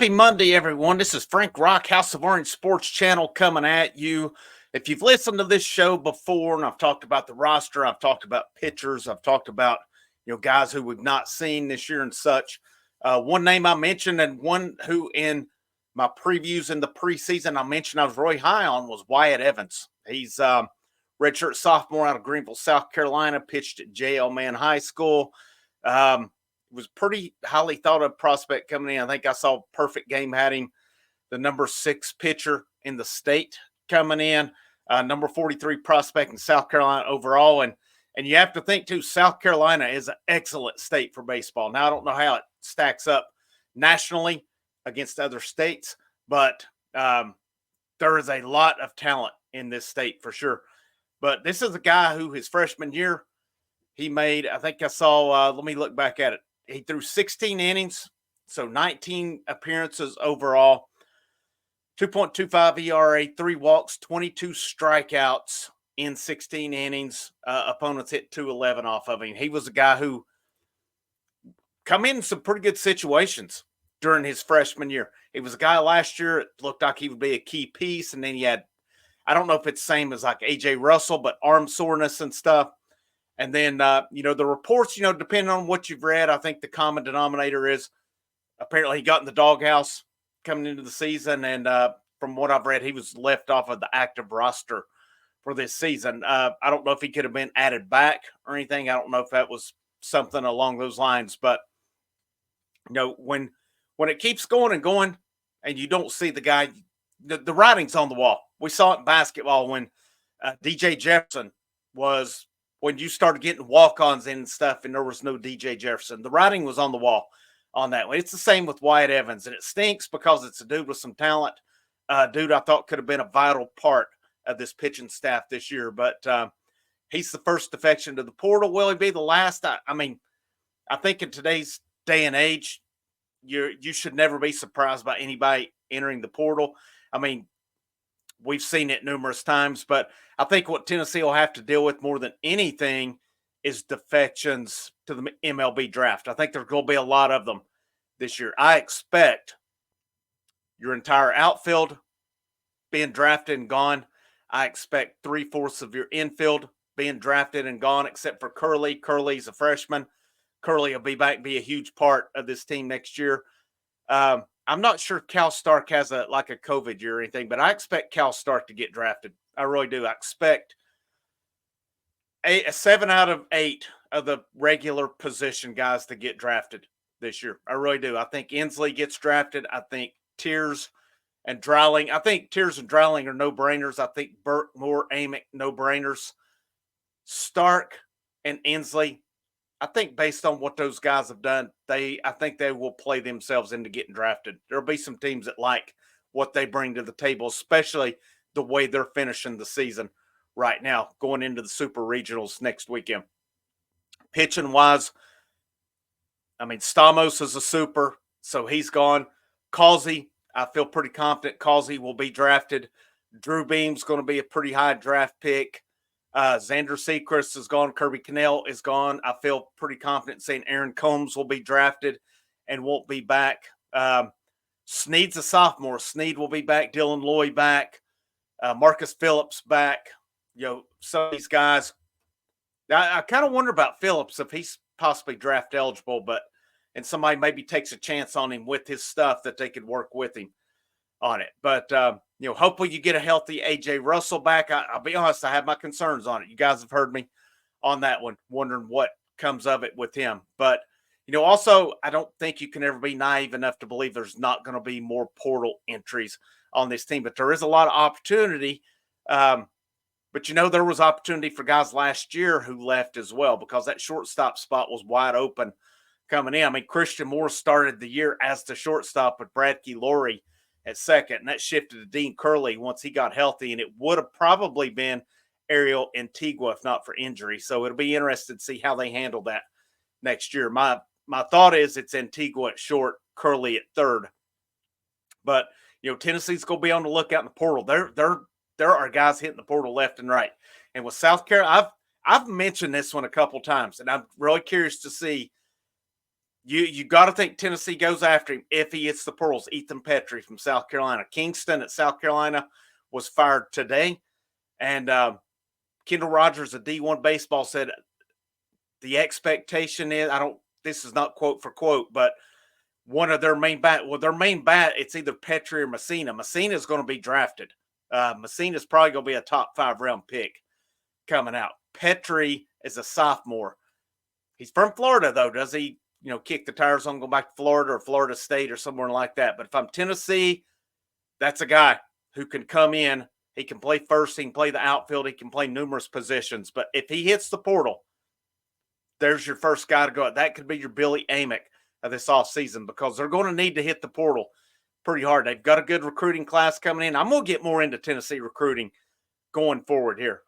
Happy Monday, everyone. This is Frank Rock, House of Orange Sports Channel coming at you. If you've listened to this show before, and I've talked about the roster, I've talked about pitchers, I've talked about guys who we've not seen this year and such. One name I mentioned, and one who in my previews in the preseason I mentioned I was really high on was Wyatt Evans. He's redshirt sophomore out of Greenville, South Carolina, pitched at J.L. Mann High School. Was pretty highly thought of prospect coming in. I think I saw perfect game had him the number 6 pitcher in the state coming in, number 43 prospect in South Carolina overall. And you have to think too, South Carolina is an excellent state for baseball. Now I don't know how it stacks up nationally against other states, but there is a lot of talent in this state for sure. But this is a guy who his freshman year, he made, I think I saw, let me look back at it. He threw 16 innings, so 19 appearances overall, 2.25 ERA, 3 walks, 22 strikeouts in 16 innings. Opponents hit 211 off of him. He was a guy who come in some pretty good situations during his freshman year. He was a guy last year, it looked like he would be a key piece, and then he had, I don't know if it's the same as like A.J. Russell, but arm soreness and stuff. And then, the reports, depending on what you've read, I think the common denominator is apparently he got in the doghouse coming into the season. And from what I've read, he was left off of the active roster for this season. I don't know if he could have been added back or anything. I don't know if that was something along those lines. But, when it keeps going and going and you don't see the guy, the writing's on the wall. We saw it in basketball when DJ Jefferson was – when you started getting walk-ons in and stuff and there was no DJ Jefferson. The writing was on the wall on that one. It's the same with Wyatt Evans, and it stinks because it's a dude with some talent. Dude I thought could have been a vital part of this pitching staff this year, but he's the first defection to the portal. Will he be the last? I think in today's day and age, you should never be surprised by anybody entering the portal. We've seen it numerous times, but I think what Tennessee will have to deal with more than anything is defections to the MLB draft. I think there's going to be a lot of them this year. I expect your entire outfield being drafted and gone. I expect 3/4 of your infield being drafted and gone, except for Curley. Curley's a freshman. Curley will be back, be a huge part of this team next year. I'm not sure Cal Stark has a COVID year or anything, but I expect Cal Stark to get drafted. I really do. I expect a 7 out of 8 of the regular position guys to get drafted this year. I really do. I think Inslee gets drafted. I think Tears and Dreiling. I think Tears and Dreiling are no-brainers. I think Burke, Moore, Amick, no-brainers. Stark and Inslee, I think based on what those guys have done, I think they will play themselves into getting drafted. There'll be some teams that like what they bring to the table, especially the way they're finishing the season right now, going into the Super Regionals next weekend. Pitching wise, Stamos is a super, so he's gone. Causey, I feel pretty confident Causey will be drafted. Drew Beam's going to be a pretty high draft pick. Xander Sechrist is gone. Kirby Cannell is gone. I feel pretty confident saying Aaron Combs will be drafted and won't be back. Sneed's a sophomore. Sneed will be back. Dylan Lloyd back. Marcus Phillips back. Some of these guys. I kind of wonder about Phillips if he's possibly draft eligible, and somebody maybe takes a chance on him with his stuff that they could work with him on it. But hopefully you get a healthy A.J. Russell back. I'll be honest, I have my concerns on it. You guys have heard me on that one, wondering what comes of it with him. But, also, I don't think you can ever be naive enough to believe there's not going to be more portal entries on this team. But there is a lot of opportunity. But, there was opportunity for guys last year who left as well because that shortstop spot was wide open coming in. Christian Moore started the year as the shortstop with Bradkey Laurie at second, and that shifted to Dean Curley once he got healthy, and it would have probably been Ariel Antigua if not for injury. So it'll be interesting to see how they handle that next year. My thought is it's Antigua at short, Curley at third. But, Tennessee's going to be on the lookout in the portal. There are guys hitting the portal left and right. And with South Carolina, I've mentioned this one a couple times, and I'm really curious to see You got to think Tennessee goes after him if he hits the portals. Ethan Petrie from South Carolina. Kingston at South Carolina was fired today. And Kendall Rogers of D1 Baseball said the expectation is, this is not quote for quote, but one of their main bat, it's either Petrie or Messina. Messina is going to be drafted. Messina is probably going to be a top 5 round pick coming out. Petrie is a sophomore. He's from Florida, though. Does he, kick the tires on, go back to Florida or Florida State or somewhere like that? But if I'm Tennessee, that's a guy who can come in. He can play first. He can play the outfield. He can play numerous positions. But if he hits the portal, there's your first guy to go. That could be your Billy Amick of this offseason, because they're going to need to hit the portal pretty hard. They've got a good recruiting class coming in. I'm going to get more into Tennessee recruiting going forward here.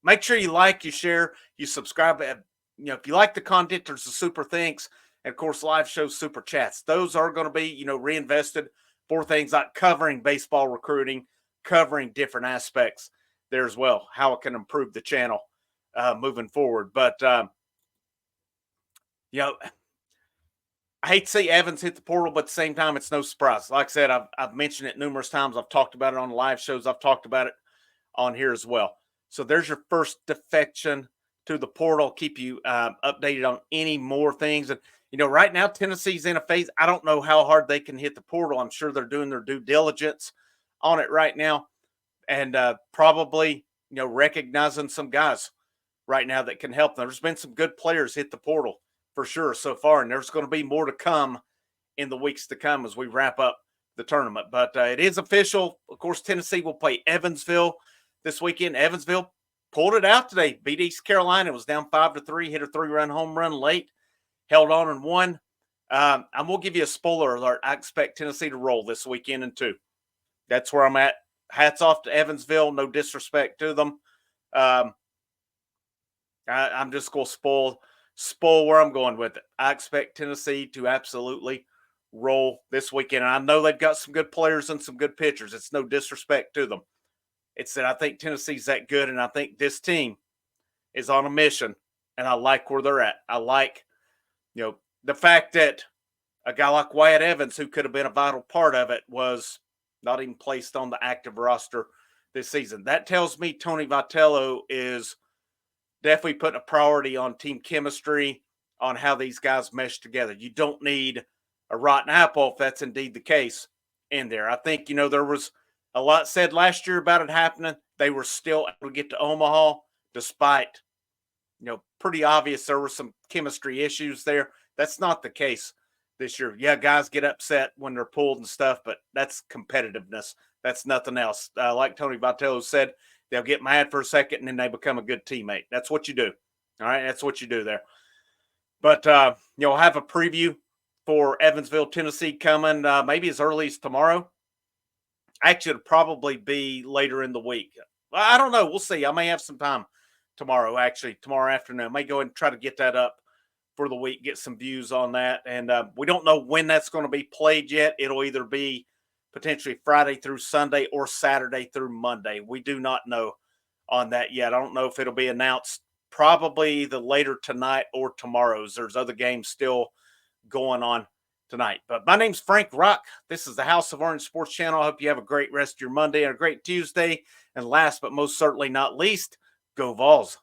Make sure you like, you share, you subscribe. If you like the content, there's the super thanks, and of course, live shows, super chats. Those are going to be, reinvested for things like covering baseball recruiting, covering different aspects there as well, how it can improve the channel moving forward. But, I hate to see Evans hit the portal, but at the same time, it's no surprise. Like I said, I've mentioned it numerous times. I've talked about it on live shows. I've talked about it on here as well. So there's your first defection to the portal. Keep you updated on any more things. And, right now, Tennessee's in a phase. I don't know how hard they can hit the portal. I'm sure they're doing their due diligence on it right now. And probably, recognizing some guys right now that can help them. There's been some good players hit the portal for sure so far, and there's going to be more to come in the weeks to come as we wrap up the tournament. But it is official. Of course, Tennessee will play Evansville this weekend. Evansville pulled it out today, beat East Carolina. It was down 5-3, hit a 3-run home run late, held on and won. I'm going to give you a spoiler alert. I expect Tennessee to roll this weekend in 2. That's where I'm at. Hats off to Evansville. No disrespect to them. I'm just going to spoil where I'm going with it. I expect Tennessee to absolutely roll this weekend. And I know they've got some good players and some good pitchers. It's no disrespect to them. It's that I think Tennessee's that good, and I think this team is on a mission, and I like where they're at. I like, the fact that a guy like Wyatt Evans, who could have been a vital part of it, was not even placed on the active roster this season. That tells me Tony Vitello is definitely putting a priority on team chemistry, on how these guys mesh together. You don't need a rotten apple if that's indeed the case in there. I think, there was a lot said last year about it happening. They were still able to get to Omaha despite, pretty obvious there were some chemistry issues there. That's not the case this year. Yeah, guys get upset when they're pulled and stuff, but that's competitiveness. That's nothing else. Like Tony Vitello said, they'll get mad for a second and then they become a good teammate. That's what you do. All right, that's what you do there. But, I'll have a preview for Evansville, Tennessee coming maybe as early as tomorrow. Actually, it'll probably be later in the week. I don't know. We'll see. I may have some time tomorrow afternoon. I may go and try to get that up for the week, get some views on that. And we don't know when that's going to be played yet. It'll either be potentially Friday through Sunday or Saturday through Monday. We do not know on that yet. I don't know if it'll be announced probably either later tonight or tomorrow. There's other games still going on tonight. But my name's Frank Rock. This is the House of Orange Sports Channel. I hope you have a great rest of your Monday and a great Tuesday. And last but most certainly not least, go Vols.